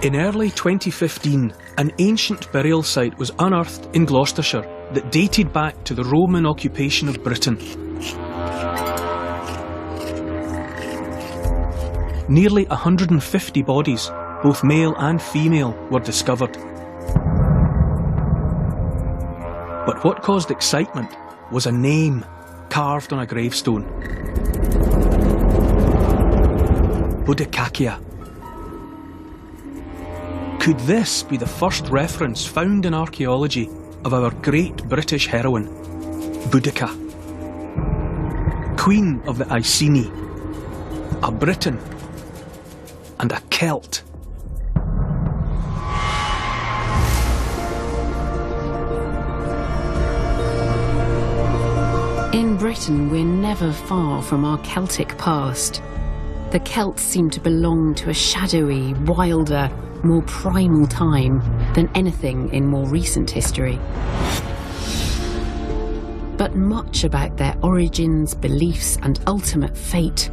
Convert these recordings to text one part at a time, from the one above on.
In early 2015, an ancient burial site was unearthed in Gloucestershire that dated back to the Roman occupation of Britain. Nearly 150 bodies, both male and female, were discovered. But what caused excitement was a name carved on a gravestone. Boudica. Could this be the first reference found in archaeology of our great British heroine, Boudica, Queen of the Iceni, a Briton and a Celt? In Britain, we're never far from our Celtic past. The Celts seem to belong to a shadowy, wilder, more primal time than anything in more recent history. But much about their origins, beliefs, and ultimate fate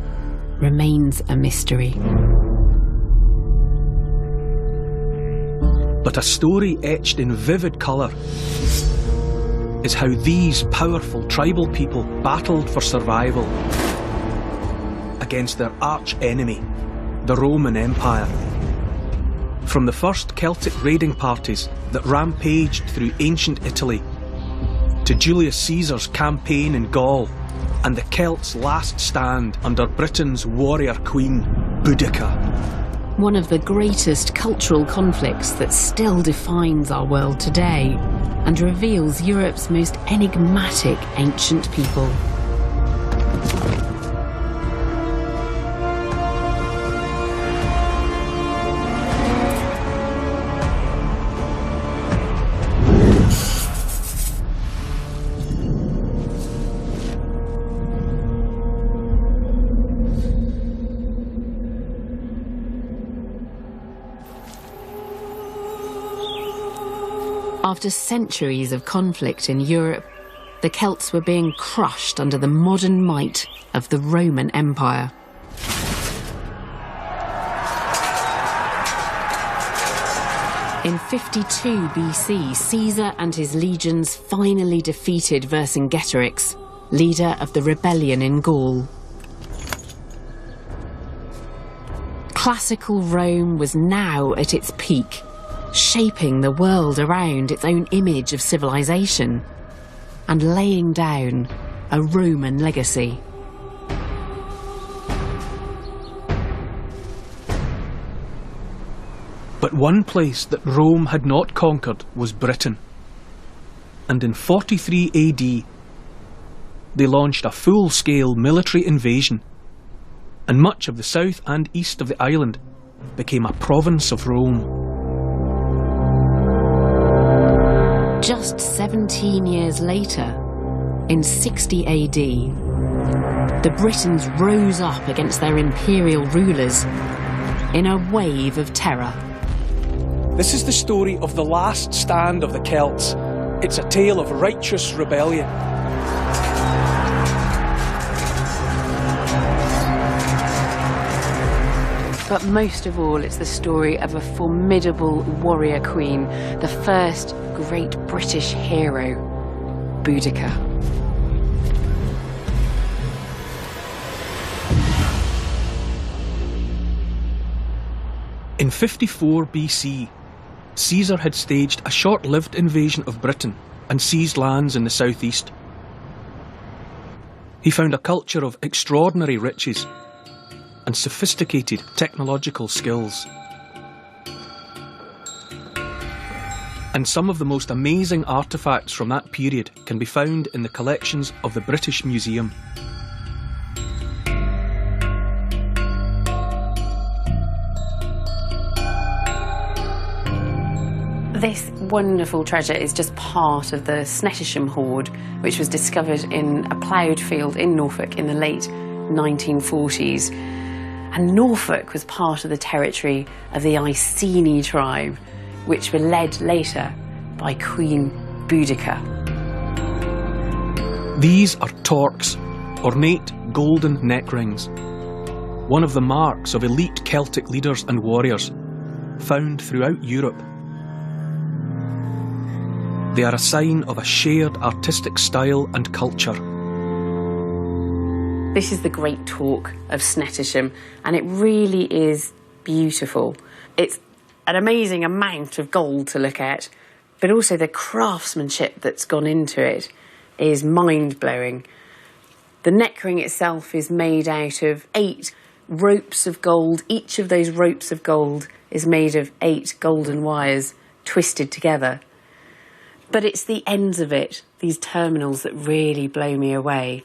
remains a mystery. But a story etched in vivid colour is how these powerful tribal people battled for survival against their arch-enemy, the Roman Empire. From the first Celtic raiding parties that rampaged through ancient Italy, to Julius Caesar's campaign in Gaul, and the Celts' last stand under Britain's warrior queen, Boudica. One of the greatest cultural conflicts that still defines our world today and reveals Europe's most enigmatic ancient people. After centuries of conflict in Europe, the Celts were being crushed under the modern might of the Roman Empire. In 52 BC, Caesar and his legions finally defeated Vercingetorix, leader of the rebellion in Gaul. Classical Rome was now at its peak, shaping the world around its own image of civilization and laying down a Roman legacy. But one place that Rome had not conquered was Britain. And in 43 AD, they launched a full-scale military invasion, and much of the south and east of the island became a province of Rome. Just 17 years later, in 60 AD, the Britons rose up against their imperial rulers in a wave of terror. This is the story of the last stand of the Celts. It's a tale of righteous rebellion. But most of all, it's the story of a formidable warrior queen, the first great British hero, Boudica. In 54 BC, Caesar had staged a short-lived invasion of Britain and seized lands in the southeast. He found a culture of extraordinary riches and sophisticated technological skills. And some of the most amazing artefacts from that period can be found in the collections of the British Museum. This wonderful treasure is just part of the Snettisham hoard, which was discovered in a ploughed field in Norfolk in the late 1940s. And Norfolk was part of the territory of the Iceni tribe, which were led later by Queen Boudica. These are torques, ornate golden neck rings, one of the marks of elite Celtic leaders and warriors, found throughout Europe. They are a sign of a shared artistic style and culture. This is the great talk of Snettisham, and it really is beautiful. It's an amazing amount of gold to look at, but also the craftsmanship that's gone into it is mind-blowing. The neck ring itself is made out of 8 ropes of gold. Each of those ropes of gold is made of 8 golden wires twisted together. But it's the ends of it, these terminals, that really blow me away.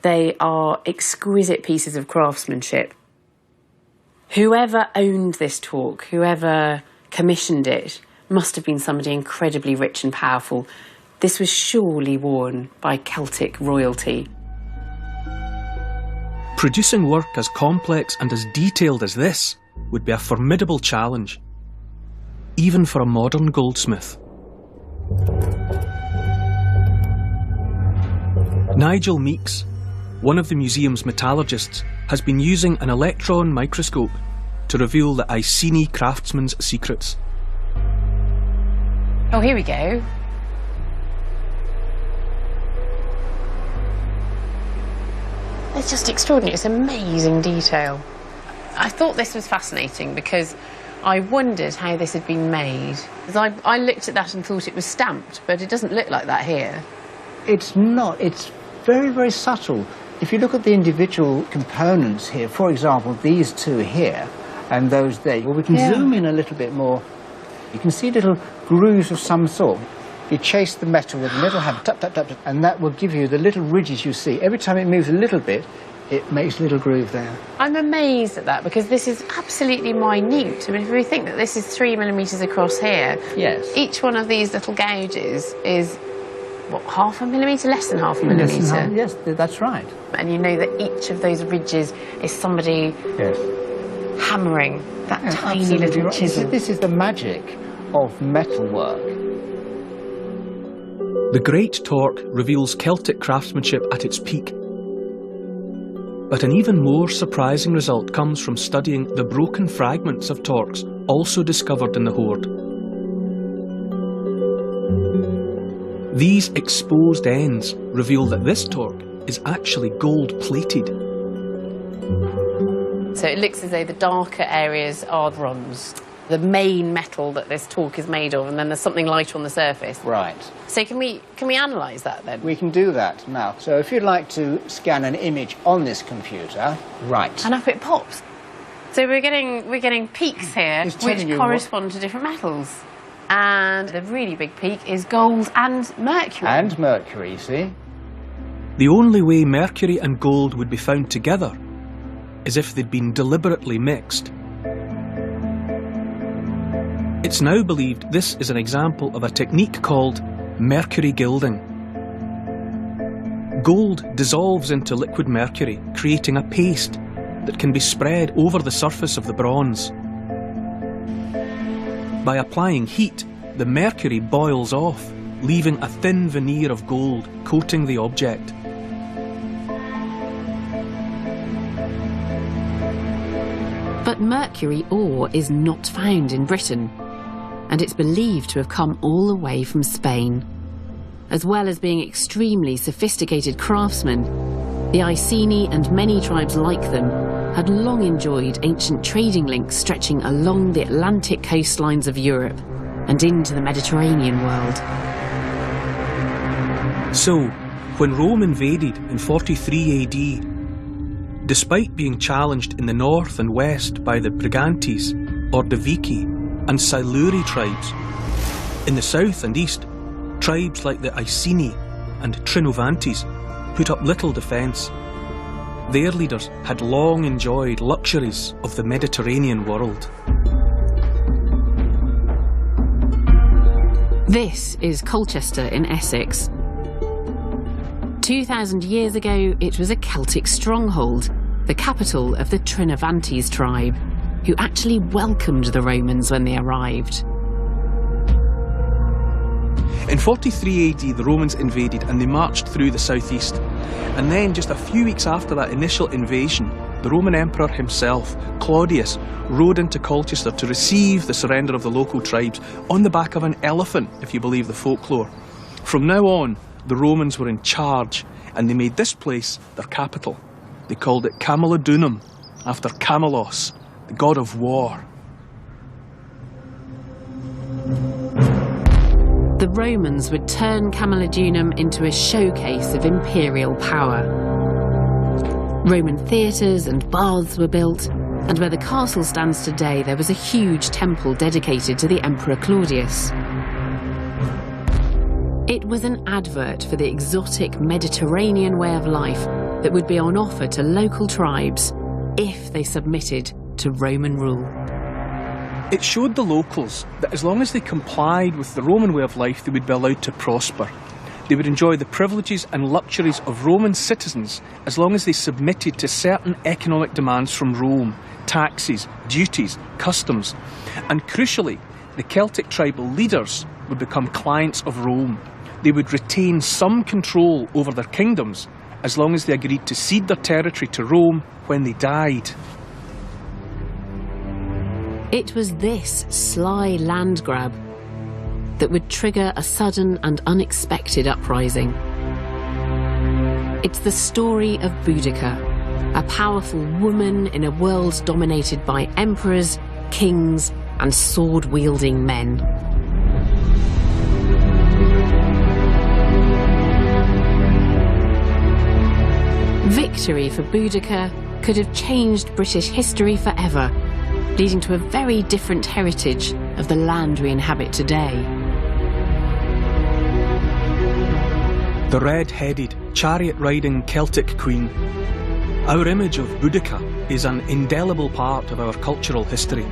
They are exquisite pieces of craftsmanship. Whoever owned this talk, whoever commissioned it, must have been somebody incredibly rich and powerful. This was surely worn by Celtic royalty. Producing work as complex and as detailed as this would be a formidable challenge, even for a modern goldsmith. Nigel Meeks, one of the museum's metallurgists, has been using an electron microscope to reveal the Iceni craftsman's secrets. Oh, here we go. It's just extraordinary. It's amazing detail. I thought this was fascinating because I wondered how this had been made. I looked at that and thought it was stamped, but it doesn't look like that here. It's not. It's very, very subtle. If you look at the individual components here, for example, these two here and those there, well, we can zoom in a little bit more. You can see little grooves of some sort. You chase the metal with them, it'll have tap, tap, tap, tap, and that will give you the little ridges you see. Every time it moves a little bit, it makes a little groove there. I'm amazed at that because this is absolutely minute. I mean, if we think that this is 3 millimetres across here, yes, each one of these little gouges is, what, half a millimetre? Less than half a millimetre? Yes, that's right. And you know that each of those ridges is somebody hammering that tiny little chisel. This is the magic of metalwork. The great torque reveals Celtic craftsmanship at its peak. But an even more surprising result comes from studying the broken fragments of torques also discovered in the hoard. These exposed ends reveal that this torque is actually gold-plated. So it looks as though the darker areas are bronze, the main metal that this torque is made of, and then there's something light on the surface. Right. So can we analyse that then? We can do that now. So if you'd like to scan an image on this computer, right. And up it pops. So we're getting peaks here which correspond to different metals. And the really big peak is gold and mercury. And mercury, you see. The only way mercury and gold would be found together is if they'd been deliberately mixed. It's now believed this is an example of a technique called mercury gilding. Gold dissolves into liquid mercury, creating a paste that can be spread over the surface of the bronze. By applying heat, the mercury boils off, leaving a thin veneer of gold coating the object. But mercury ore is not found in Britain, and it's believed to have come all the way from Spain. As well as being extremely sophisticated craftsmen, the Iceni and many tribes like them had long enjoyed ancient trading links stretching along the Atlantic coastlines of Europe and into the Mediterranean world. So, when Rome invaded in 43 AD, despite being challenged in the north and west by the Brigantes, Ordovici and Siluri tribes, in the south and east, tribes like the Iceni and Trinovantes put up little defence. Their leaders had long enjoyed luxuries of the Mediterranean world. This is Colchester in Essex. 2,000 years ago, it was a Celtic stronghold, the capital of the Trinovantes tribe, who actually welcomed the Romans when they arrived. In 43 AD, the Romans invaded and they marched through the southeast. And then, just a few weeks after that initial invasion, the Roman Emperor himself, Claudius, rode into Colchester to receive the surrender of the local tribes on the back of an elephant, if you believe the folklore. From now on, the Romans were in charge, and they made this place their capital. They called it Camulodunum, after Camelos, the god of war. The Romans would turn Camulodunum into a showcase of imperial power. Roman theatres and baths were built, and where the castle stands today, there was a huge temple dedicated to the Emperor Claudius. It was an advert for the exotic Mediterranean way of life that would be on offer to local tribes if they submitted to Roman rule. It showed the locals that as long as they complied with the Roman way of life, they would be allowed to prosper. They would enjoy the privileges and luxuries of Roman citizens as long as they submitted to certain economic demands from Rome, taxes, duties, customs. And crucially, the Celtic tribal leaders would become clients of Rome. They would retain some control over their kingdoms as long as they agreed to cede their territory to Rome when they died. It was this sly land grab that would trigger a sudden and unexpected uprising. It's the story of Boudica, a powerful woman in a world dominated by emperors, kings, and sword-wielding men. Victory for Boudica could have changed British history forever, leading to a very different heritage of the land we inhabit today. The red-headed, chariot-riding Celtic queen. Our image of Boudica is an indelible part of our cultural history.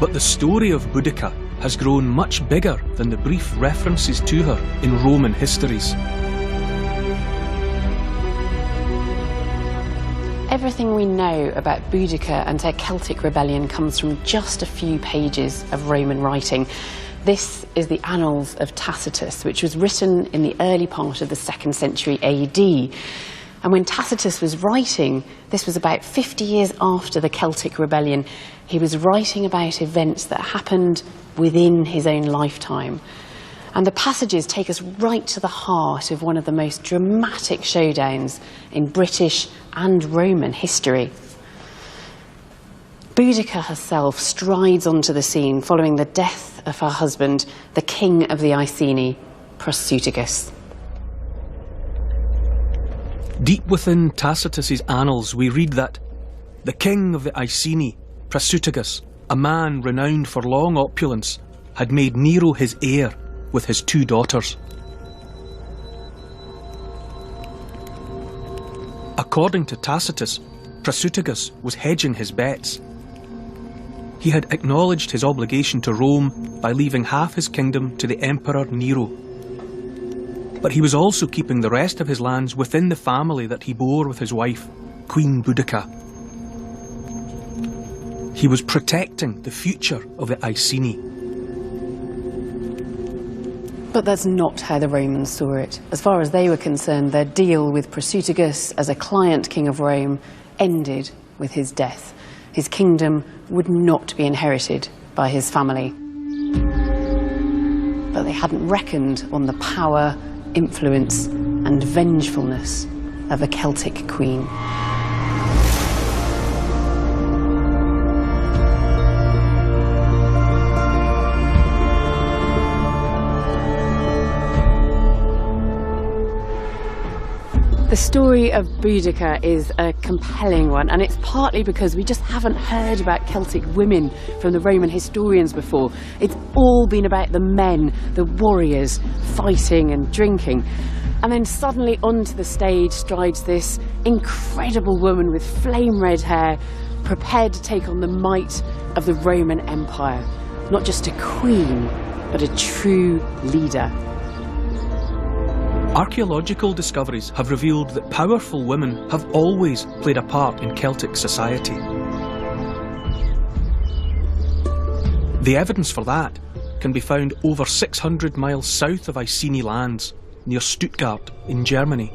But the story of Boudica has grown much bigger than the brief references to her in Roman histories. Everything we know about Boudica and her Celtic rebellion comes from just a few pages of Roman writing. This is the Annals of Tacitus, which was written in the early part of the 2nd century AD. And when Tacitus was writing, this was about 50 years after the Celtic rebellion, he was writing about events that happened within his own lifetime. And the passages take us right to the heart of one of the most dramatic showdowns in British and Roman history. Boudica herself strides onto the scene following the death of her husband, the king of the Iceni, Prasutagus. Deep within Tacitus's annals, we read that the king of the Iceni, Prasutagus, a man renowned for long opulence, had made Nero his heir with his 2 daughters. According to Tacitus, Prasutagus was hedging his bets. He had acknowledged his obligation to Rome by leaving half his kingdom to the Emperor Nero. But he was also keeping the rest of his lands within the family that he bore with his wife, Queen Boudica. He was protecting the future of the Iceni. But that's not how the Romans saw it. As far as they were concerned, their deal with Prasutagus as a client king of Rome ended with his death. His kingdom would not be inherited by his family. But they hadn't reckoned on the power, influence, and vengefulness of a Celtic queen. The story of Boudica is a compelling one, and it's partly because we just haven't heard about Celtic women from the Roman historians before. It's all been about the men, the warriors, fighting and drinking. And then suddenly onto the stage strides this incredible woman with flame red hair, prepared to take on the might of the Roman Empire. Not just a queen, but a true leader. Archaeological discoveries have revealed that powerful women have always played a part in Celtic society. The evidence for that can be found over 600 miles south of Iceni lands, near Stuttgart in Germany.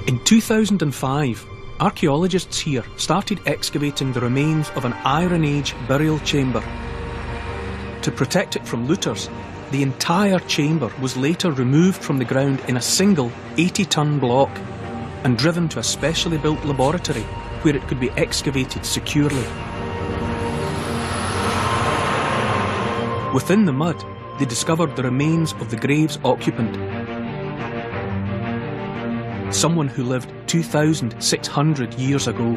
In 2005, archaeologists here started excavating the remains of an Iron Age burial chamber. To protect it from looters, the entire chamber was later removed from the ground in a single 80-ton block and driven to a specially built laboratory where it could be excavated securely. Within the mud, they discovered the remains of the grave's occupant, someone who lived 2,600 years ago.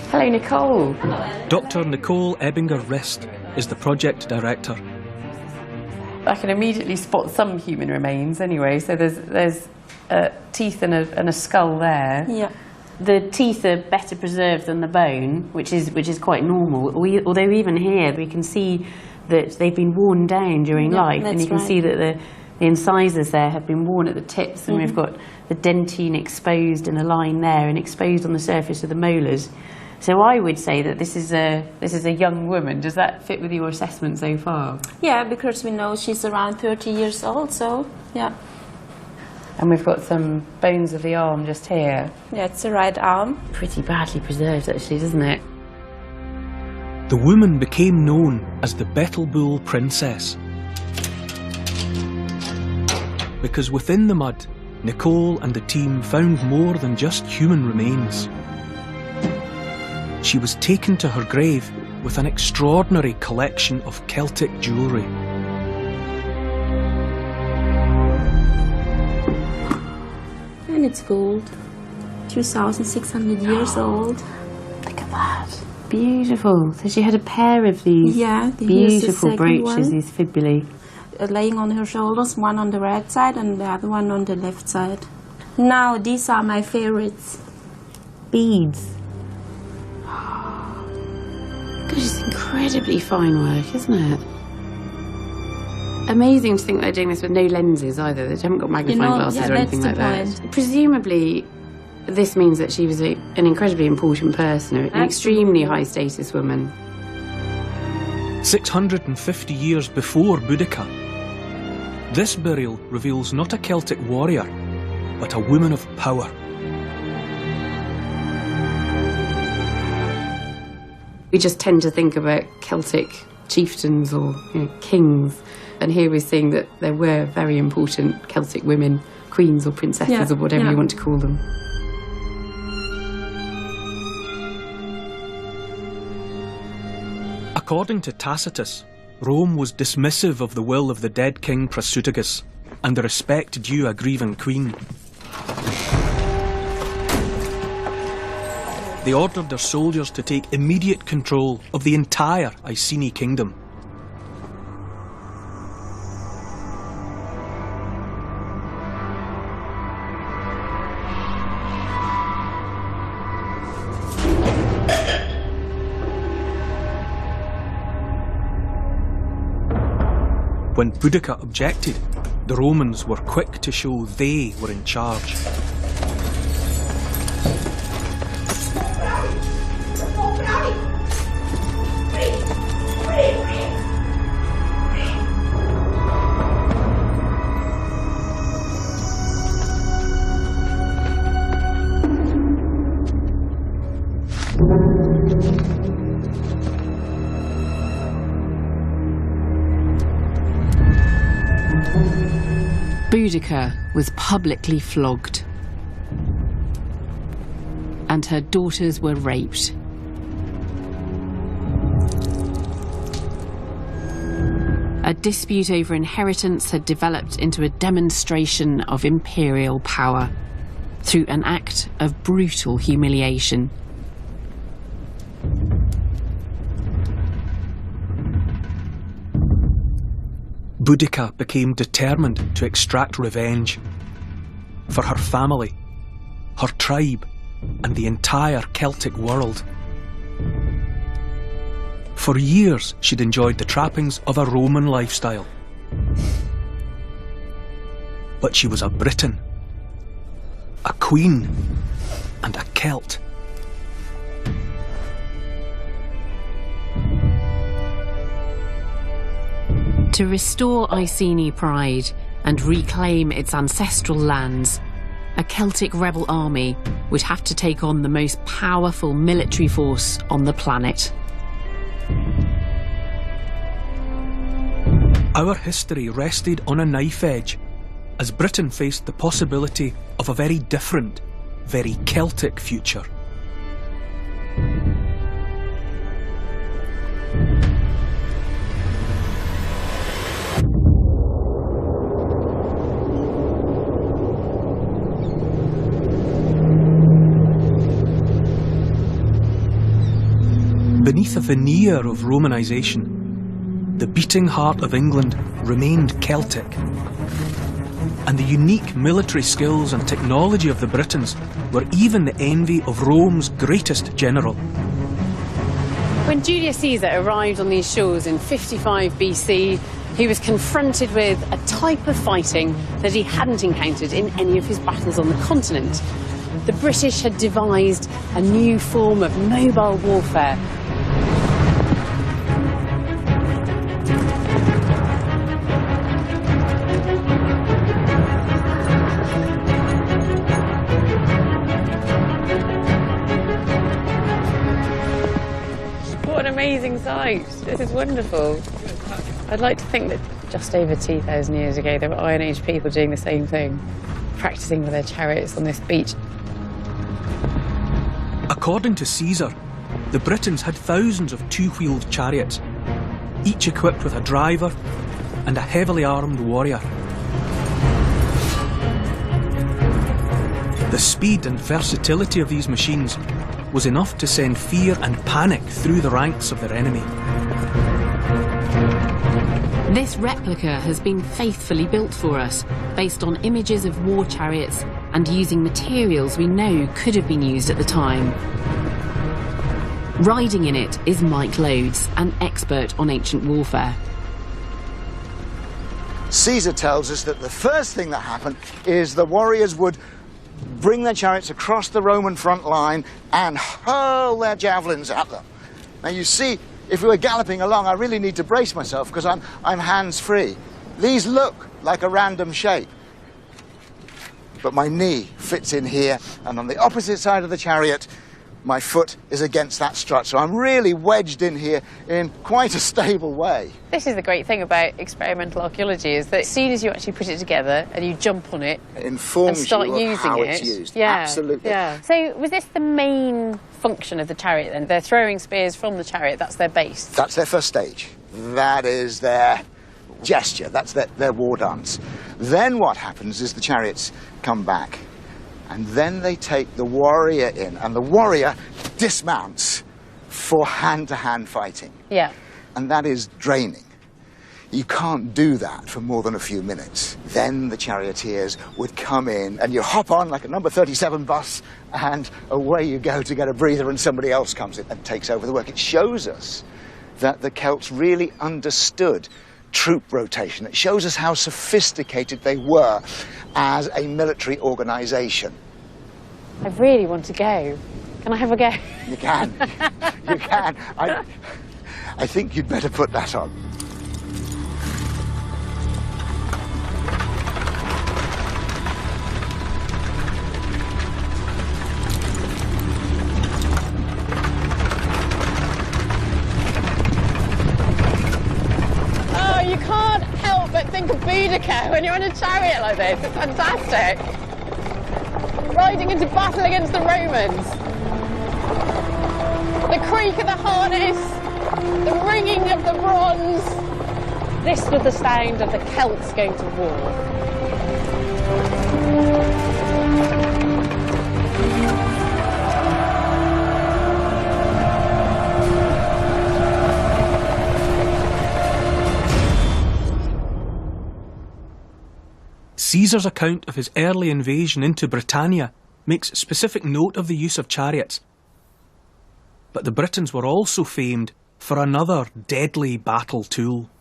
Hello, Nicole. Dr. Nicole Ebbinger-Rist is the project director. I can immediately spot some human remains anyway, so there's teeth and a skull there. Yeah. The teeth are better preserved than the bone, which is quite normal. Although even here we can see that they've been worn down during life, and you can see that the incisors there have been worn at the tips, and we've got the dentine exposed in a line there and exposed on the surface of the molars. So I would say that this is a young woman. Does that fit with your assessment so far? Yeah, because we know she's around 30 years old, so yeah. And we've got some bones of the arm just here. Yeah, it's the right arm. Pretty badly preserved, actually, doesn't it? The woman became known as the Bethelboul Princess because within the mud, Nicole and the team found more than just human remains. She was taken to her grave with an extraordinary collection of Celtic jewellery. And it's gold. 2,600 years old. Look at that. Beautiful. So she had a pair of these beautiful brooches, these fibulae. Laying on her shoulders, one on the right side and the other one on the left side. Now, these are my favorites. Beads. Gosh, it's incredibly fine work, isn't it? Amazing to think they're doing this with no lenses either. They haven't got magnifying glasses or anything like that. Presumably, this means that she was an incredibly important person, an extremely high status woman. 650 years before Boudica, this burial reveals not a Celtic warrior, but a woman of power. We just tend to think about Celtic chieftains or kings, and here we're seeing that there were very important Celtic women, queens or princesses or whatever you want to call them. According to Tacitus, Rome was dismissive of the will of the dead king Prasutagus and the respect due a grieving queen. They ordered their soldiers to take immediate control of the entire Iceni kingdom. When Boudica objected, the Romans were quick to show they were in charge. Boudica was publicly flogged, and her daughters were raped. A dispute over inheritance had developed into a demonstration of imperial power through an act of brutal humiliation. Boudica became determined to extract revenge for her family, her tribe, and the entire Celtic world. For years, she'd enjoyed the trappings of a Roman lifestyle. But she was a Briton, a queen, and a Celt. To restore Iceni pride and reclaim its ancestral lands, a Celtic rebel army would have to take on the most powerful military force on the planet. Our history rested on a knife edge as Britain faced the possibility of a very different, very Celtic future. Beneath a veneer of Romanisation, the beating heart of England remained Celtic. And the unique military skills and technology of the Britons were even the envy of Rome's greatest general. When Julius Caesar arrived on these shores in 55 BC, he was confronted with a type of fighting that he hadn't encountered in any of his battles on the continent. The British had devised a new form of mobile warfare. What an amazing sight. This is wonderful. I'd like to think that just over 2,000 years ago there were Iron Age people doing the same thing, practicing with their chariots on this beach. According to Caesar, the Britons had thousands of two-wheeled chariots, each equipped with a driver and a heavily armed warrior. The speed and versatility of these machines was enough to send fear and panic through the ranks of their enemy. This replica has been faithfully built for us, based on images of war chariots and using materials we know could have been used at the time. Riding in it is Mike Loades, an expert on ancient warfare. Caesar tells us that the first thing that happened is the warriors would bring their chariots across the Roman front line and hurl their javelins at them. Now you see, if we were galloping along, I really need to brace myself because I'm hands-free. These look like a random shape, but my knee fits in here, and on the opposite side of the chariot, my foot is against that strut, so I'm really wedged in here in quite a stable way. This is the great thing about experimental archaeology, is that as soon as you actually put it together and you jump on it, it informs and start you of using how it, it's used. Yeah, absolutely. Yeah. So was this the main function of the chariot then? They're throwing spears from the chariot, that's their base? That's their first stage. That is their gesture, that's their war dance. Then what happens is the chariots come back, and then they take the warrior in, and the warrior dismounts for hand-to-hand fighting. Yeah. And that is draining. You can't do that for more than a few minutes. Then the charioteers would come in, and you hop on like a number 37 bus, and away you go to get a breather, and somebody else comes in and takes over the work. It shows us that the Celts really understood troop rotation. It shows us how sophisticated they were as a military organisation. I really want to go. Can I have a go? You can. You can. I think you'd better put that on. Oh, you can't help but think of Boudica when you're on a chariot like this. It's fantastic. Riding into battle against the Romans. The creak of the harness, the ringing of the bronze. This was the sound of the Celts going to war. Caesar's account of his early invasion into Britannia makes specific note of the use of chariots. But the Britons were also famed for another deadly battle tool.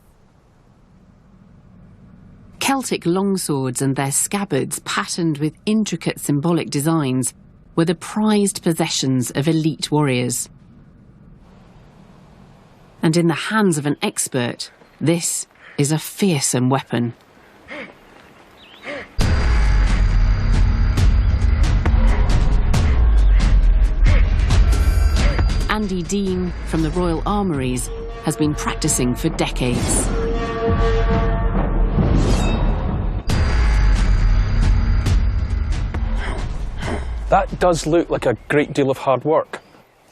Celtic longswords and their scabbards, patterned with intricate symbolic designs, were the prized possessions of elite warriors. And in the hands of an expert, this is a fearsome weapon. Andy Dean from the Royal Armouries has been practicing for decades. That does look like a great deal of hard work.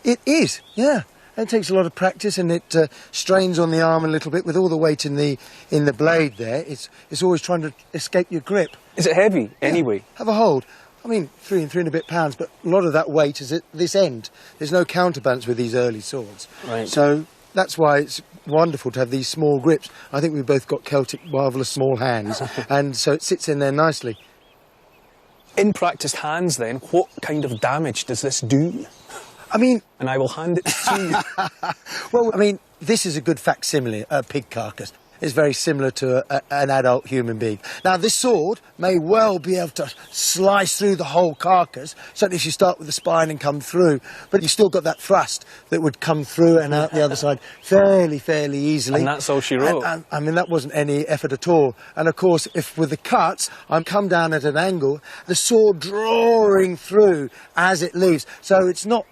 It is, yeah. It takes a lot of practice, and it strains on the arm a little bit with all the weight in the blade there. It's always trying to escape your grip. Is it heavy anyway? Yeah. Have a hold. I mean, 3 and a bit pounds, but a lot of that weight is at this end. There's no counterbalance with these early swords. Right. So that's why it's wonderful to have these small grips. I think we've both got Celtic marvellous small hands, and so it sits in there nicely. In practised hands, then, what kind of damage does this do? I mean... And I will hand it to you. Well, I mean, this is a good facsimile, a pig carcass. It's very similar to an adult human being. Now, this sword may well be able to slice through the whole carcass, certainly if you start with the spine and come through, but you've still got that thrust that would come through and out the other side fairly easily. And that's all she wrote. And, I mean, that wasn't any effort at all. And, of course, if with the cuts, I'm come down at an angle, the sword drawing through as it leaves. So it's not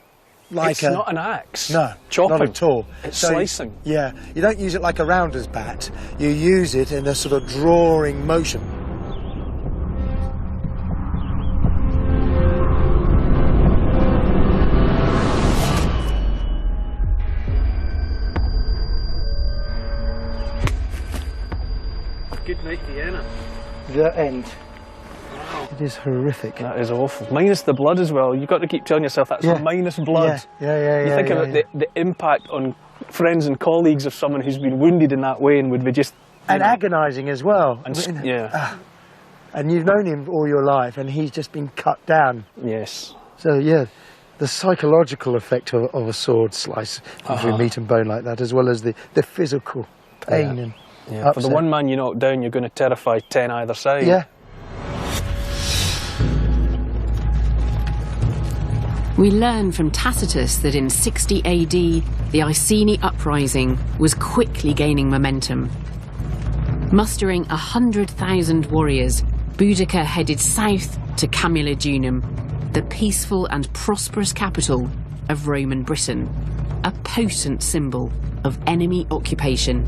like it's not an axe. No, chopping. not at all. It's slicing. Yeah, you don't use it like a rounder's bat. You use it in a sort of drawing motion. Good night, Vienna. The end. It is horrific. That is awful. Minus the blood as well. You've got to keep telling yourself that's minus blood. Yeah. You think about the impact on friends and colleagues of someone who's been wounded in that way and would be just... And agonising as well. And, and you've known him all your life and he's just been cut down. Yes. So, yeah, the psychological effect of a sword slice through meat and bone like that, as well as the physical pain and upset. For the one man you knock down, you're going to terrify 10 either side. Yeah. We learn from Tacitus that in 60 AD, the Iceni uprising was quickly gaining momentum. Mustering 100,000 warriors, Boudica headed south to Camulodunum, the peaceful and prosperous capital of Roman Britain, a potent symbol of enemy occupation.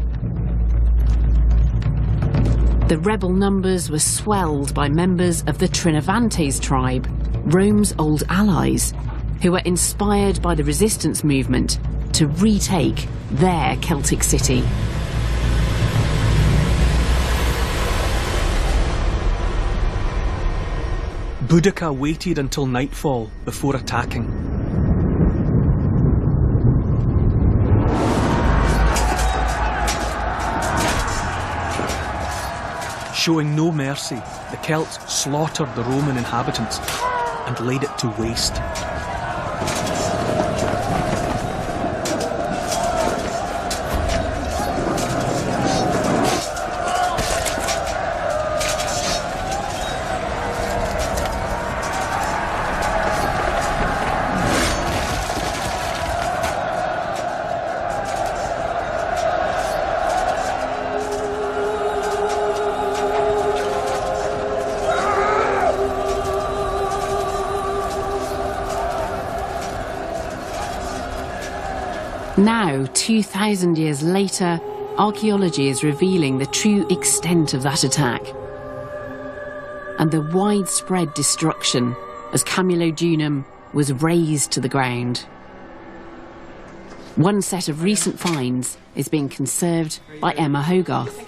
The rebel numbers were swelled by members of the Trinovantes tribe, Rome's old allies, who were inspired by the resistance movement to retake their Celtic city. Boudica waited until nightfall before attacking. Showing no mercy, the Celts slaughtered the Roman inhabitants and laid it to waste. Now, 2,000 years later, archaeology is revealing the true extent of that attack and the widespread destruction as Camulodunum was razed to the ground. One set of recent finds is being conserved by Emma Hogarth.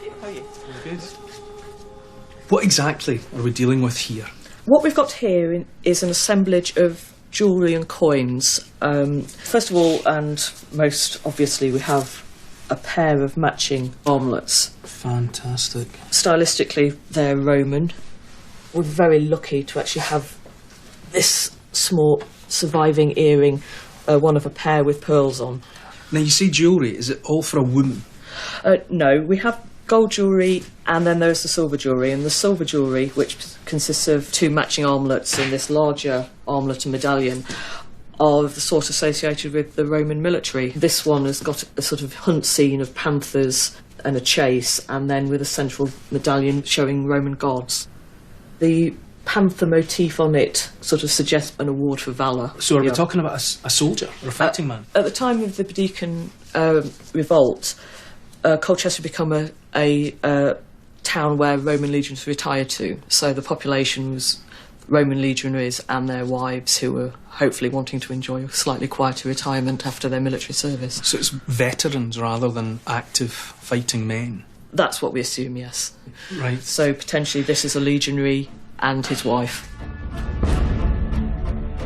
What exactly are we dealing with here? What we've got here is an assemblage of jewellery and coins. First of all, and most obviously, we have a pair of matching armlets. Fantastic. Stylistically, they're Roman. We're very lucky to actually have this small surviving earring, one of a pair with pearls on. Now, you say jewellery, is it all for a woman? No, we have gold jewellery and then there's the silver jewellery. And the silver jewellery, which consists of 2 matching armlets and this larger armlet and medallion, are the sort associated with the Roman military. This one has got a sort of hunt scene of panthers and a chase, and then with a central medallion showing Roman gods. The panther motif on it sort of suggests an award for valour. So are we talking about a soldier or a fighting man? At the time of the Boudican revolt, Colchester had become a town where Roman legions retired to, so the population was Roman legionaries and their wives who were hopefully wanting to enjoy a slightly quieter retirement after their military service. So it's veterans rather than active fighting men? That's what we assume, yes. Right. So potentially this is a legionary and his wife.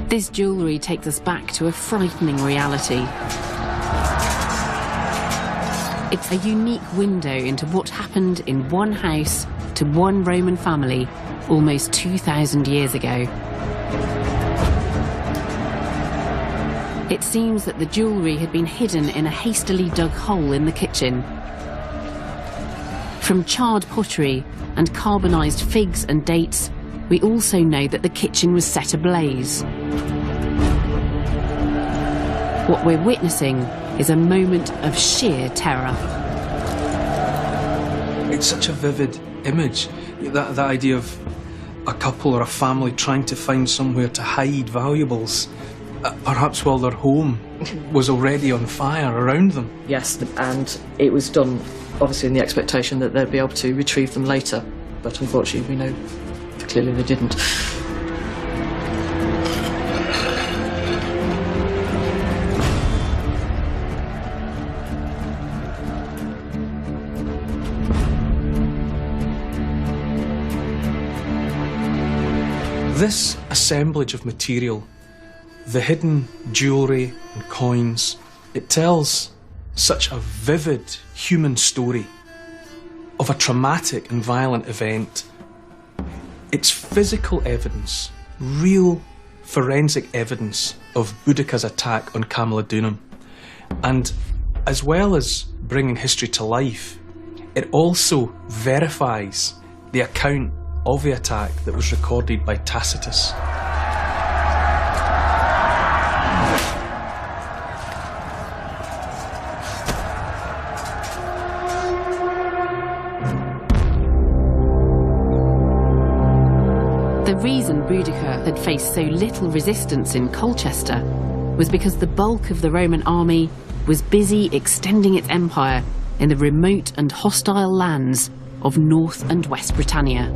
This jewellery takes us back to a frightening reality. It's a unique window into what happened in one house to one Roman family almost 2,000 years ago. It seems that the jewellery had been hidden in a hastily dug hole in the kitchen. From charred pottery and carbonised figs and dates, we also know that the kitchen was set ablaze. What we're witnessing is a moment of sheer terror. It's such a vivid image, that idea of a couple or a family trying to find somewhere to hide valuables, perhaps while their home was already on fire around them. Yes, and it was done obviously in the expectation that they'd be able to retrieve them later, but unfortunately we know clearly they didn't. This assemblage of material, the hidden jewellery and coins, it tells such a vivid human story of a traumatic and violent event. It's physical evidence, real forensic evidence of Boudica's attack on Camulodunum. And as well as bringing history to life, it also verifies the account of the attack that was recorded by Tacitus. The reason Boudica had faced so little resistance in Colchester was because the bulk of the Roman army was busy extending its empire in the remote and hostile lands of North and West Britannia.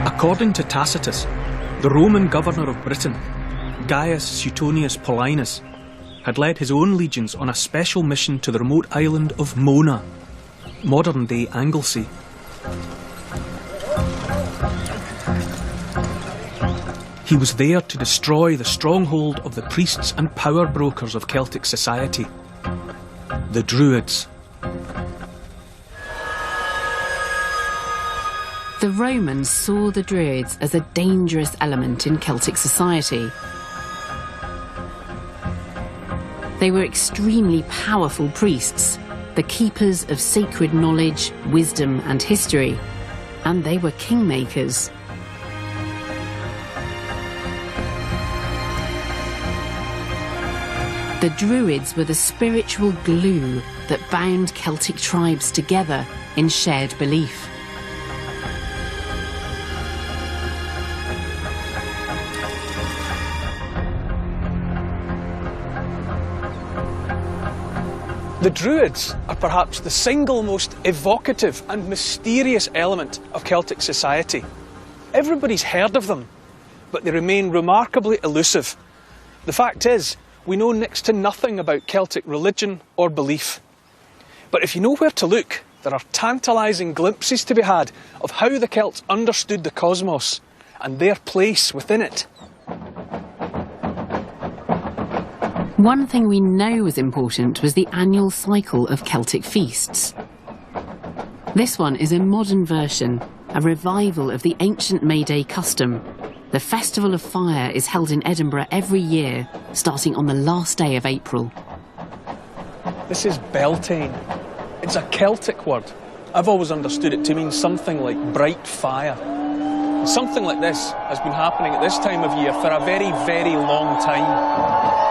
According to Tacitus, the Roman governor of Britain, Gaius Suetonius Paulinus, had led his own legions on a special mission to the remote island of Mona, modern-day Anglesey. He was there to destroy the stronghold of the priests and power brokers of Celtic society, the Druids. The Romans saw the Druids as a dangerous element in Celtic society. They were extremely powerful priests, the keepers of sacred knowledge, wisdom and history, and they were kingmakers. The Druids were the spiritual glue that bound Celtic tribes together in shared belief. The Druids are perhaps the single most evocative and mysterious element of Celtic society. Everybody's heard of them, but they remain remarkably elusive. The fact is, we know next to nothing about Celtic religion or belief. But if you know where to look, there are tantalising glimpses to be had of how the Celts understood the cosmos and their place within it. One thing we know was important was the annual cycle of Celtic feasts. This one is a modern version, a revival of the ancient May Day custom. The Festival of Fire is held in Edinburgh every year, starting on the last day of April. This is Beltane. It's a Celtic word. I've always understood it to mean something like bright fire. Something like this has been happening at this time of year for a very, very long time.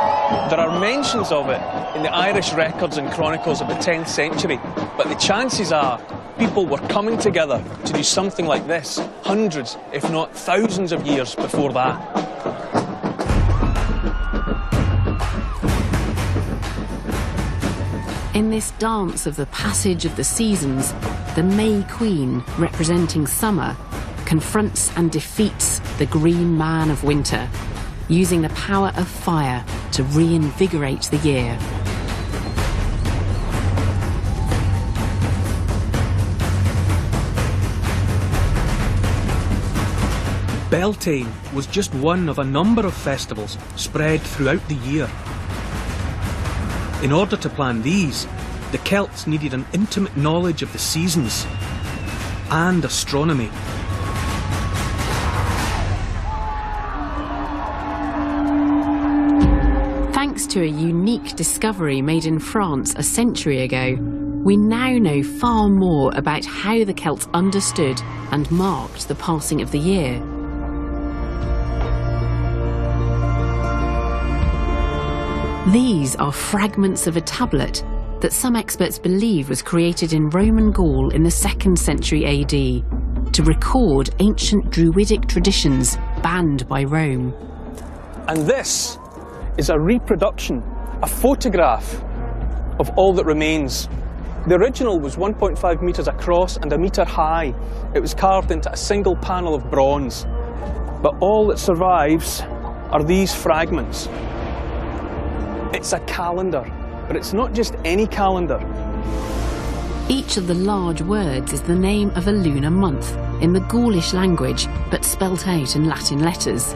There are mentions of it in the Irish records and chronicles of the 10th century, but the chances are people were coming together to do something like this hundreds, if not thousands of years before that. In this dance of the passage of the seasons, the May Queen, representing summer, confronts and defeats the Green Man of winter, using the power of fire to reinvigorate the year. Beltane was just one of a number of festivals spread throughout the year. In order to plan these, the Celts needed an intimate knowledge of the seasons and astronomy. Thanks to a unique discovery made in France a century ago, we now know far more about how the Celts understood and marked the passing of the year. These are fragments of a tablet that some experts believe was created in Roman Gaul in the 2nd century AD to record ancient Druidic traditions banned by Rome. And this is a reproduction, a photograph of all that remains. The original was 1.5 metres across and 1 metre high. It was carved into a single panel of bronze. But all that survives are these fragments. It's a calendar, but it's not just any calendar. Each of the large words is the name of a lunar month in the Gaulish language, but spelt out in Latin letters.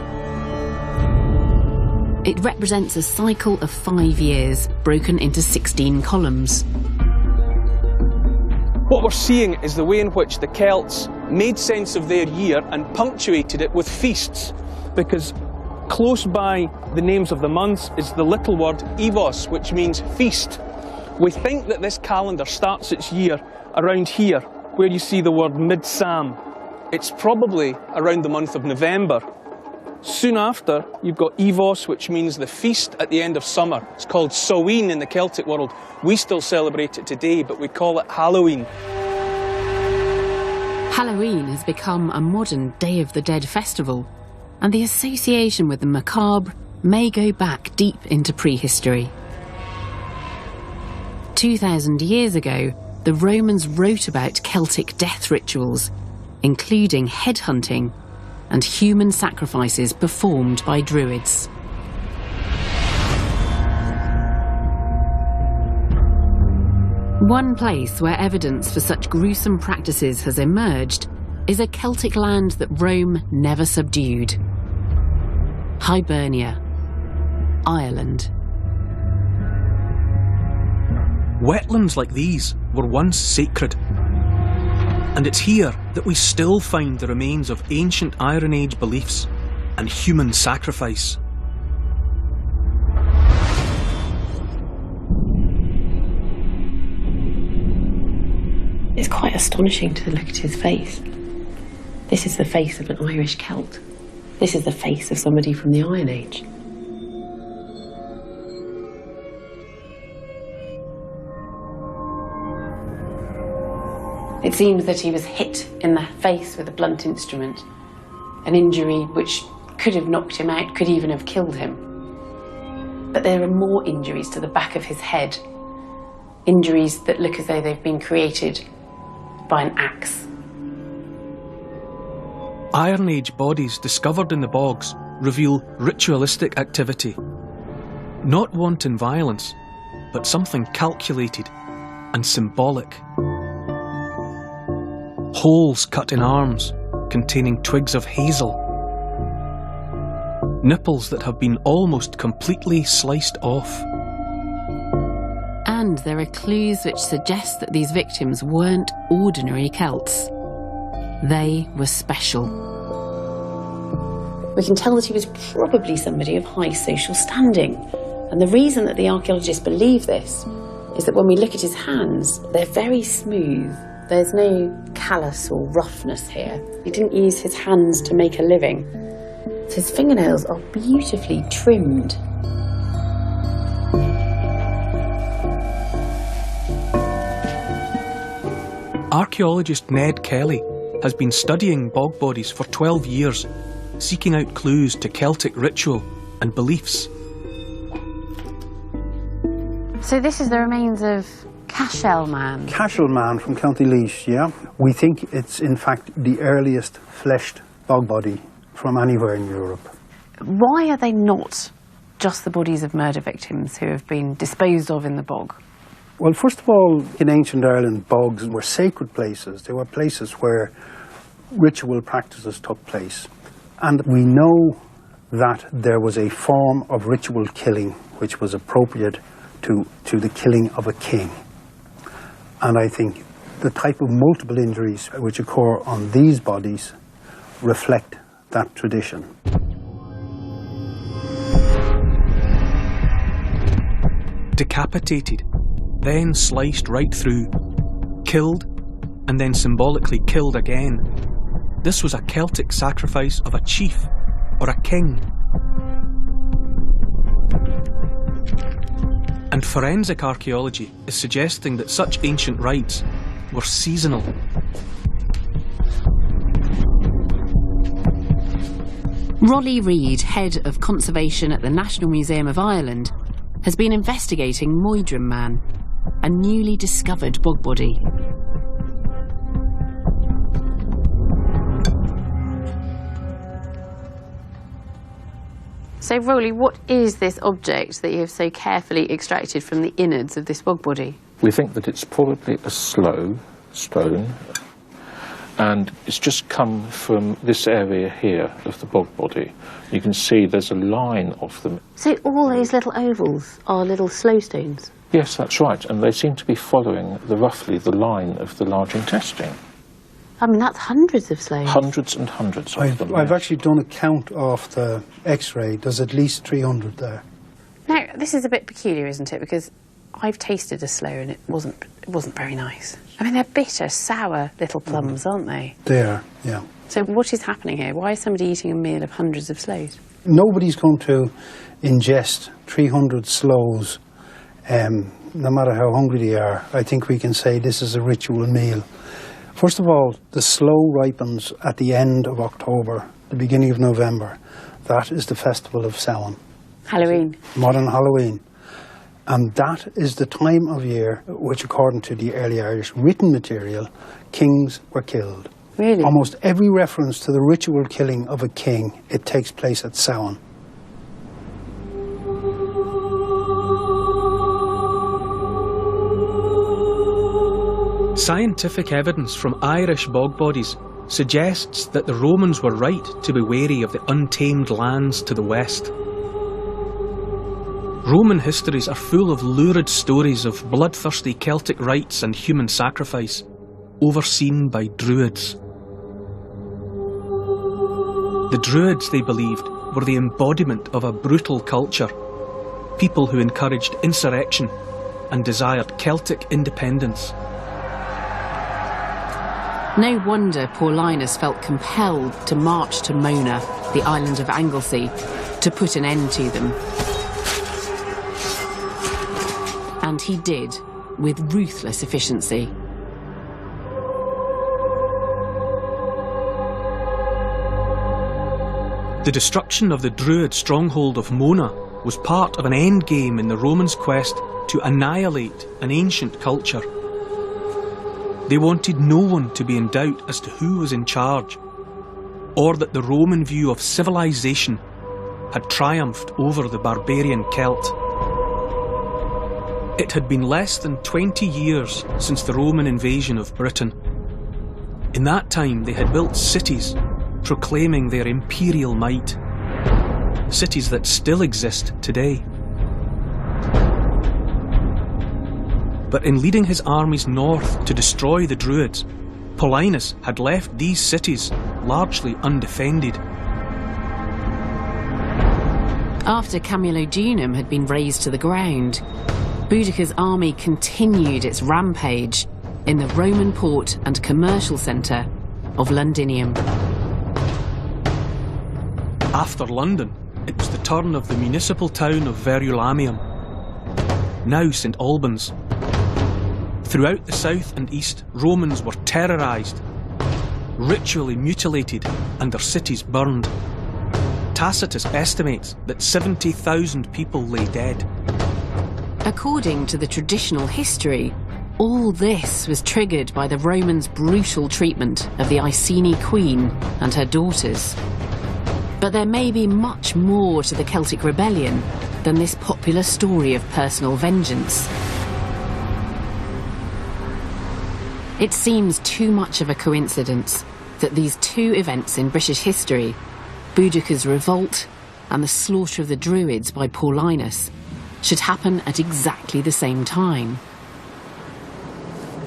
It represents a cycle of 5 years, broken into 16 columns. What we're seeing is the way in which the Celts made sense of their year and punctuated it with feasts, because close by the names of the months is the little word evos, which means feast. We think that this calendar starts its year around here, where you see the word Mid-Sam. It's probably around the month of November. Soon after, you've got evos, which means the feast at the end of summer. It's called Samhain in the Celtic world. We still celebrate it today, but we call it Halloween. Halloween has become a modern Day of the Dead festival, and the association with the macabre may go back deep into prehistory. 2,000 years ago, the Romans wrote about Celtic death rituals, including headhunting and human sacrifices performed by Druids. One place where evidence for such gruesome practices has emerged is a Celtic land that Rome never subdued. Hibernia, Ireland. Wetlands like these were once sacred. And it's here that we still find the remains of ancient Iron Age beliefs and human sacrifice. It's quite astonishing to look at his face. This is the face of an Irish Celt. This is the face of somebody from the Iron Age. It seems that he was hit in the face with a blunt instrument, an injury which could have knocked him out, could even have killed him. But there are more injuries to the back of his head, injuries that look as though they've been created by an axe. Iron Age bodies discovered in the bogs reveal ritualistic activity. Not wanton violence, but something calculated and symbolic. Holes cut in arms containing twigs of hazel. Nipples that have been almost completely sliced off. And there are clues which suggest that these victims weren't ordinary Celts. They were special. We can tell that he was probably somebody of high social standing. And the reason that the archaeologists believe this is that when we look at his hands, they're very smooth. There's no callus or roughness here. He didn't use his hands to make a living. His fingernails are beautifully trimmed. Archaeologist Ned Kelly has been studying bog bodies for 12 years, seeking out clues to Celtic ritual and beliefs. So this is the remains of Cashel Man. Cashel Man from County Laois, yeah. We think it's in fact the earliest fleshed bog body from anywhere in Europe. Why are they not just the bodies of murder victims who have been disposed of in the bog? Well, first of all, in ancient Ireland, bogs were sacred places. They were places where ritual practices took place. And we know that there was a form of ritual killing which was appropriate to the killing of a king. And I think the type of multiple injuries which occur on these bodies reflect that tradition. Decapitated, then sliced right through, killed, and then symbolically killed again. This was a Celtic sacrifice of a chief or a king. And forensic archaeology is suggesting that such ancient rites were seasonal. Rolly Reid, head of conservation at the National Museum of Ireland, has been investigating Moydrum Man, a newly discovered bog body. So, Rolly, what is this object that you have so carefully extracted from the innards of this bog body? We think that it's probably a sloe stone, and it's just come from this area here of the bog body. You can see there's a line of them. So all those little ovals are little sloe stones? Yes, that's right, and they seem to be following roughly the line of the large intestine. I mean, that's hundreds of sloes. Hundreds and hundreds of them. I've actually done a count of the X-ray. There's at least 300 there. Now, this is a bit peculiar, isn't it? Because I've tasted a sloe and it wasn't very nice. I mean, they're bitter, sour little plums, aren't they? They are, yeah. So what is happening here? Why is somebody eating a meal of hundreds of sloes? Nobody's going to ingest 300 sloes, no matter how hungry they are. I think we can say this is a ritual meal. First of all, the sloe ripens at the end of October, the beginning of November. That is the festival of Samhain. Halloween. Modern Halloween. And that is the time of year which, according to the early Irish written material, kings were killed. Really? Almost every reference to the ritual killing of a king, it takes place at Samhain. Scientific evidence from Irish bog bodies suggests that the Romans were right to be wary of the untamed lands to the west. Roman histories are full of lurid stories of bloodthirsty Celtic rites and human sacrifice, overseen by Druids. The Druids, they believed, were the embodiment of a brutal culture, people who encouraged insurrection and desired Celtic independence. No wonder Paulinus felt compelled to march to Mona, the island of Anglesey, to put an end to them. And he did, with ruthless efficiency. The destruction of the Druid stronghold of Mona was part of an endgame in the Romans' quest to annihilate an ancient culture. They wanted no one to be in doubt as to who was in charge, or that the Roman view of civilization had triumphed over the barbarian Celt. It had been less than 20 years since the Roman invasion of Britain. In that time, they had built cities proclaiming their imperial might, cities that still exist today. But in leading his armies north to destroy the Druids, Paulinus had left these cities largely undefended. After Camulodunum had been razed to the ground, Boudica's army continued its rampage in the Roman port and commercial centre of Londinium. After London, it was the turn of the municipal town of Verulamium, now St Albans. Throughout the south and east, Romans were terrorised, ritually mutilated, and their cities burned. Tacitus estimates that 70,000 people lay dead. According to the traditional history, all this was triggered by the Romans' brutal treatment of the Iceni queen and her daughters. But there may be much more to the Celtic rebellion than this popular story of personal vengeance. It seems too much of a coincidence that these two events in British history, Boudica's revolt and the slaughter of the Druids by Paulinus, should happen at exactly the same time.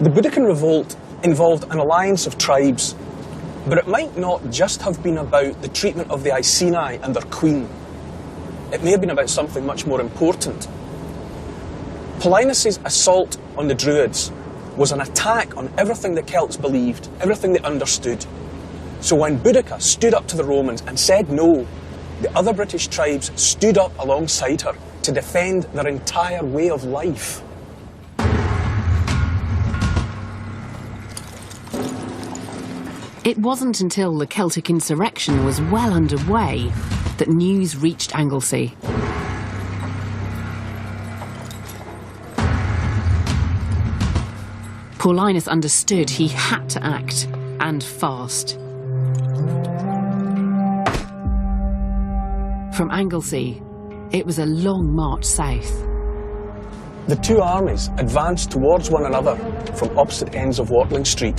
The Boudican revolt involved an alliance of tribes, but it might not just have been about the treatment of the Iceni and their queen. It may have been about something much more important. Paulinus' assault on the Druids was an attack on everything the Celts believed, everything they understood. So when Boudica stood up to the Romans and said no, the other British tribes stood up alongside her to defend their entire way of life. It wasn't until the Celtic insurrection was well underway that news reached Anglesey. Paulinus understood he had to act, and fast. From Anglesey, it was a long march south. The two armies advanced towards one another from opposite ends of Watling Street.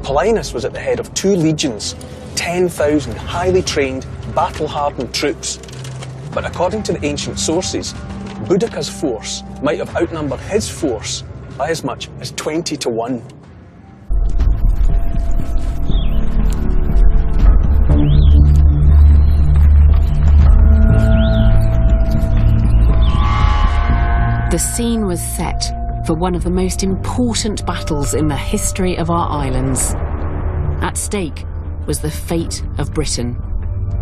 Paulinus was at the head of 2 legions, 10,000 highly trained, battle-hardened troops. But according to the ancient sources, Boudica's force might have outnumbered his force by as much as 20 to 1. The scene was set for one of the most important battles in the history of our islands. At stake was the fate of Britain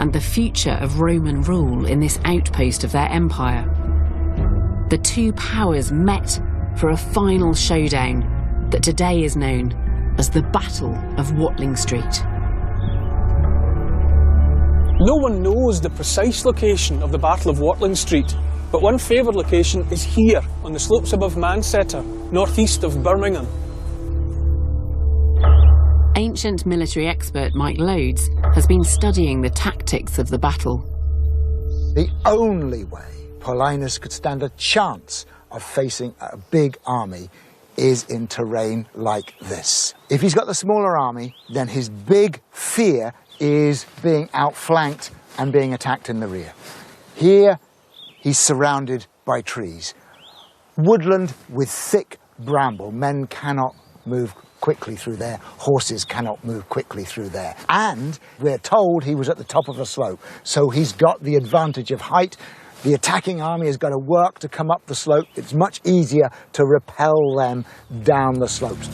and the future of Roman rule in this outpost of their empire. The two powers met for a final showdown that today is known as the Battle of Watling Street. No one knows the precise location of the Battle of Watling Street, but one favoured location is here, on the slopes above Manchester, northeast of Birmingham. Ancient military expert Mike Loades has been studying the tactics of the battle. The only way Paulinus could stand a chance of facing a big army is in terrain like this. If he's got the smaller army, then his big fear is being outflanked and being attacked in the rear. Here, he's surrounded by trees. Woodland with thick bramble. Men cannot move quickly through there. Horses cannot move quickly through there. And we're told he was at the top of a slope, so he's got the advantage of height. The attacking army has got to work to come up the slope. It's much easier to repel them down the slopes.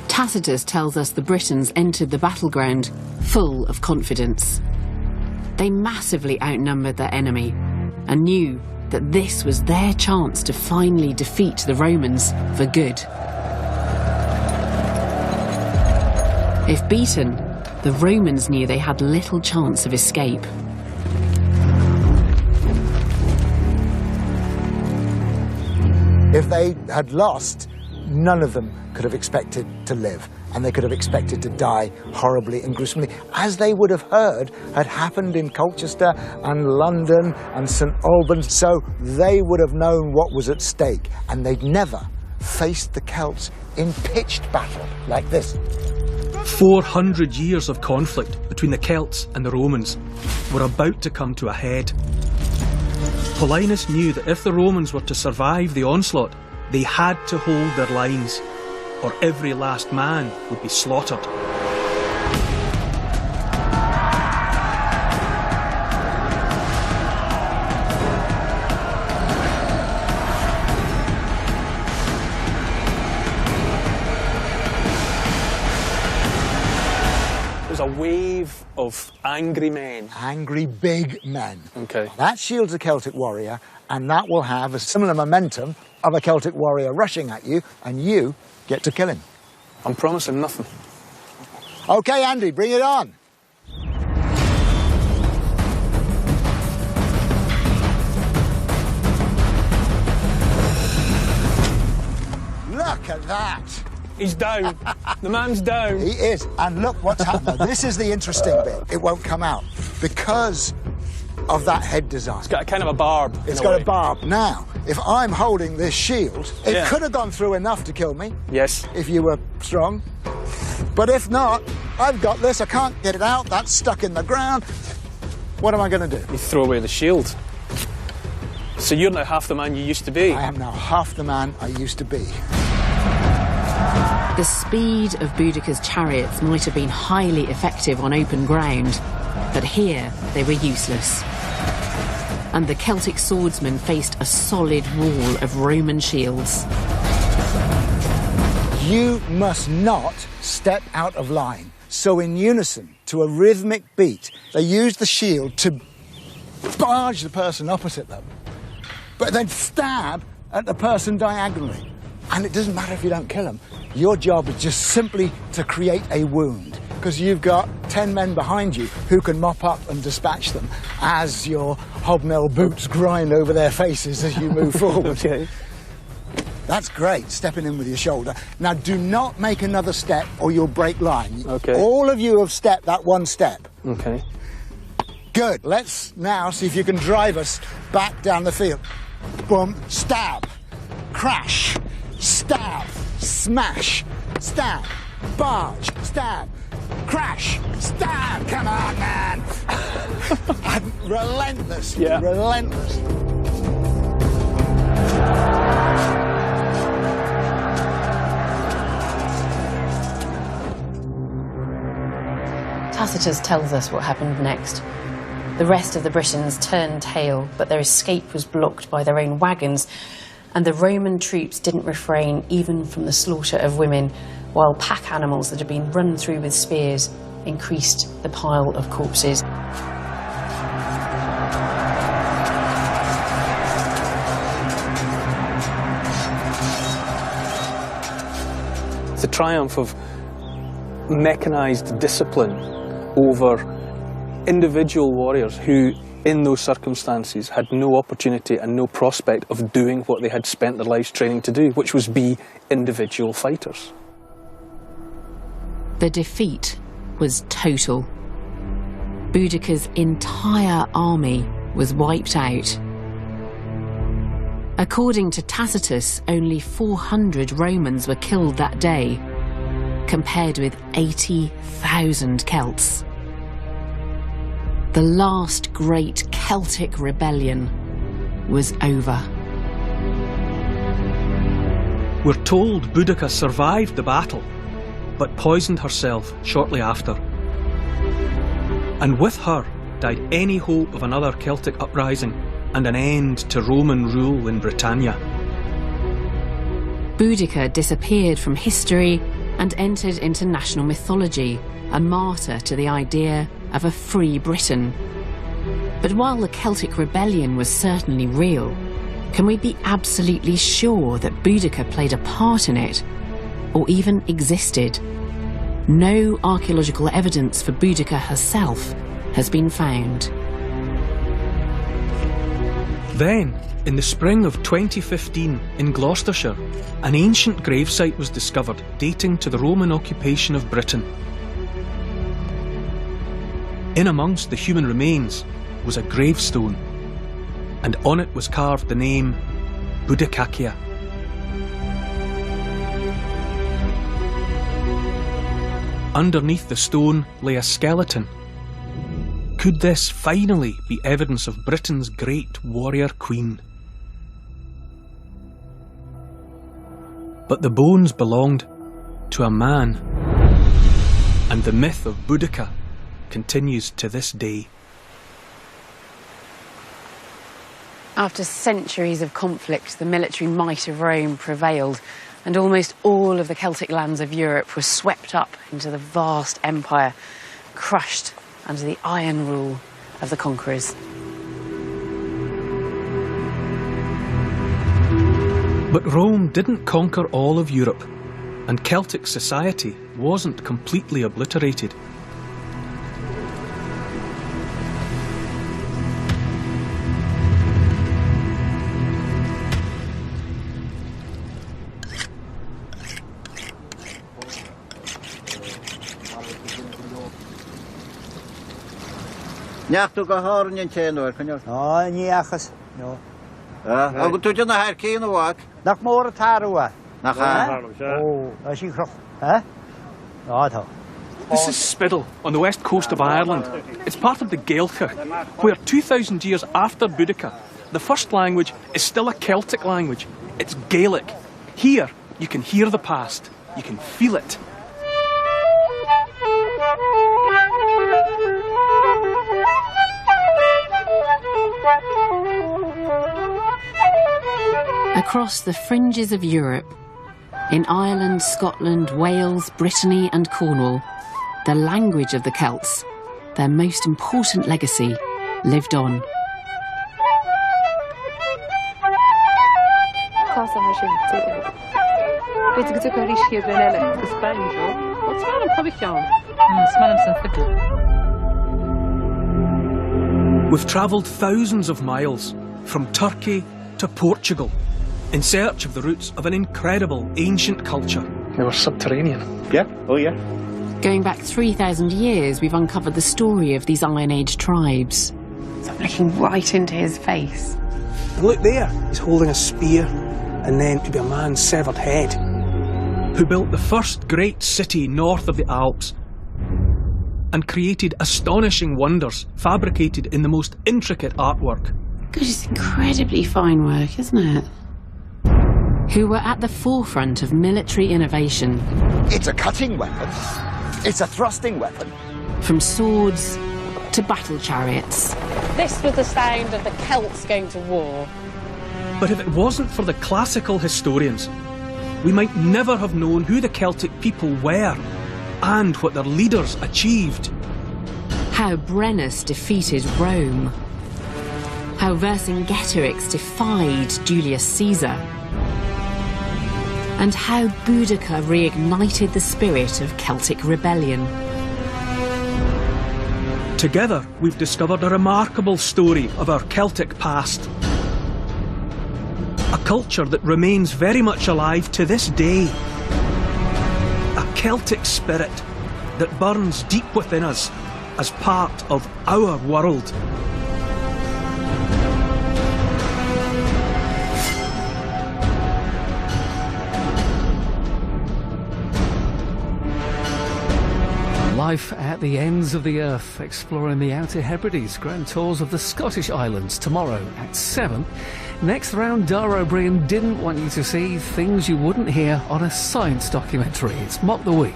Tacitus tells us the Britons entered the battleground full of confidence. They massively outnumbered their enemy and knew that this was their chance to finally defeat the Romans for good. If beaten, the Romans knew they had little chance of escape. If they had lost, none of them could have expected to live, and they could have expected to die horribly and gruesomely, as they would have heard had happened in Colchester and London and St Albans. So they would have known what was at stake, and they'd never faced the Celts in pitched battle like this. 400 years of conflict between the Celts and the Romans were about to come to a head. Paulinus knew that if the Romans were to survive the onslaught, they had to hold their lines, or every last man would be slaughtered. There's a wave of angry men. Angry big men. Okay. That shields a Celtic warrior, and that will have a similar momentum of a Celtic warrior rushing at you, and you get to kill him. I'm promising nothing. OK, Andy, bring it on. Look at that. He's down. The man's down. He is. And look what's happened. This is the interesting bit. It won't come out because of that head design. It's got a kind of a barb. It's got a barb. Now, if I'm holding this shield, it could have gone through enough to kill me. Yes. If you were strong. But if not, I've got this. I can't get it out. That's stuck in the ground. What am I going to do? You throw away the shield. So you're now half the man you used to be. I am now half the man I used to be. The speed of Boudica's chariots might have been highly effective on open ground, but here they were useless. And the Celtic swordsmen faced a solid wall of Roman shields. You must not step out of line. So in unison, to a rhythmic beat, they used the shield to barge the person opposite them, but then stab at the person diagonally. And it doesn't matter if you don't kill them. Your job is just simply to create a wound, because you've got 10 men behind you who can mop up and dispatch them as your hobnail boots grind over their faces as you move forward. Okay. That's great, stepping in with your shoulder. Now, do not make another step or you'll break line. Okay. All of you have stepped that one step. Okay. Good. Let's now see if you can drive us back down the field. Boom, stab, crash, stab, smash, stab, barge, stab, crash, stab. Come on, man. And relentless, relentless. Tacitus tells us what happened next. The rest of the Britons turned tail, but their escape was blocked by their own wagons, and the Roman troops didn't refrain even from the slaughter of women, while pack animals that had been run through with spears increased the pile of corpses. The triumph of mechanised discipline over individual warriors who, in those circumstances, had no opportunity and no prospect of doing what they had spent their lives training to do, which was be individual fighters. The defeat was total. Boudica's entire army was wiped out. According to Tacitus, only 400 Romans were killed that day, compared with 80,000 Celts. The last great Celtic rebellion was over. We're told Boudica survived the battle, but poisoned herself shortly after. And with her died any hope of another Celtic uprising and an end to Roman rule in Britannia. Boudica disappeared from history and entered into national mythology, a martyr to the idea of a free Britain. But while the Celtic rebellion was certainly real, can we be absolutely sure that Boudica played a part in it, or even existed? No archaeological evidence for Boudica herself has been found. Then, in the spring of 2015, in Gloucestershire, an ancient gravesite was discovered dating to the Roman occupation of Britain. In amongst the human remains was a gravestone, and on it was carved the name Boudicacia. Underneath the stone lay a skeleton. Could this finally be evidence of Britain's great warrior queen? But the bones belonged to a man, and the myth of Boudica continues to this day. After centuries of conflict, the military might of Rome prevailed, and almost all of the Celtic lands of Europe were swept up into the vast empire, crushed under the iron rule of the conquerors. But Rome didn't conquer all of Europe, and Celtic society wasn't completely obliterated. Neach tú go háir in téanúir chuneir? Níachas, no. Agus tú na hair cían bhád? Nach mór a tarúa. Nach Ó, a sí croch. This is Spiddle, on the west coast of Ireland. It's part of the Gaelcha, where 2,000 years after Boudica, the first language is still a Celtic language. It's Gaelic. Here, you can hear the past. You can feel it. Across the fringes of Europe, in Ireland, Scotland, Wales, Brittany and Cornwall, the language of the Celts, their most important legacy, lived on. We've travelled thousands of miles, from Turkey to Portugal, in search of the roots of an incredible ancient culture. They were subterranean. Yeah, oh yeah. Going back 3,000 years, we've uncovered the story of these Iron Age tribes. So I'm looking right into his face. Look there, he's holding a spear, and then to be a man's severed head. Who built the first great city north of the Alps and created astonishing wonders fabricated in the most intricate artwork. Gosh, it's incredibly fine work, isn't it? Who were at the forefront of military innovation. It's a cutting weapon. It's a thrusting weapon. From swords to battle chariots. This was the sound of the Celts going to war. But if it wasn't for the classical historians, we might never have known who the Celtic people were and what their leaders achieved. How Brennus defeated Rome. How Vercingetorix defied Julius Caesar. And how Boudica reignited the spirit of Celtic rebellion. Together, we've discovered a remarkable story of our Celtic past. A culture that remains very much alive to this day. A Celtic spirit that burns deep within us as part of our world. Life at the ends of the earth, exploring the Outer Hebrides, grand tours of the Scottish Islands tomorrow at 7. Next round, Dara O'Brien didn't want you to see things you wouldn't hear on a science documentary. It's Mock the Week.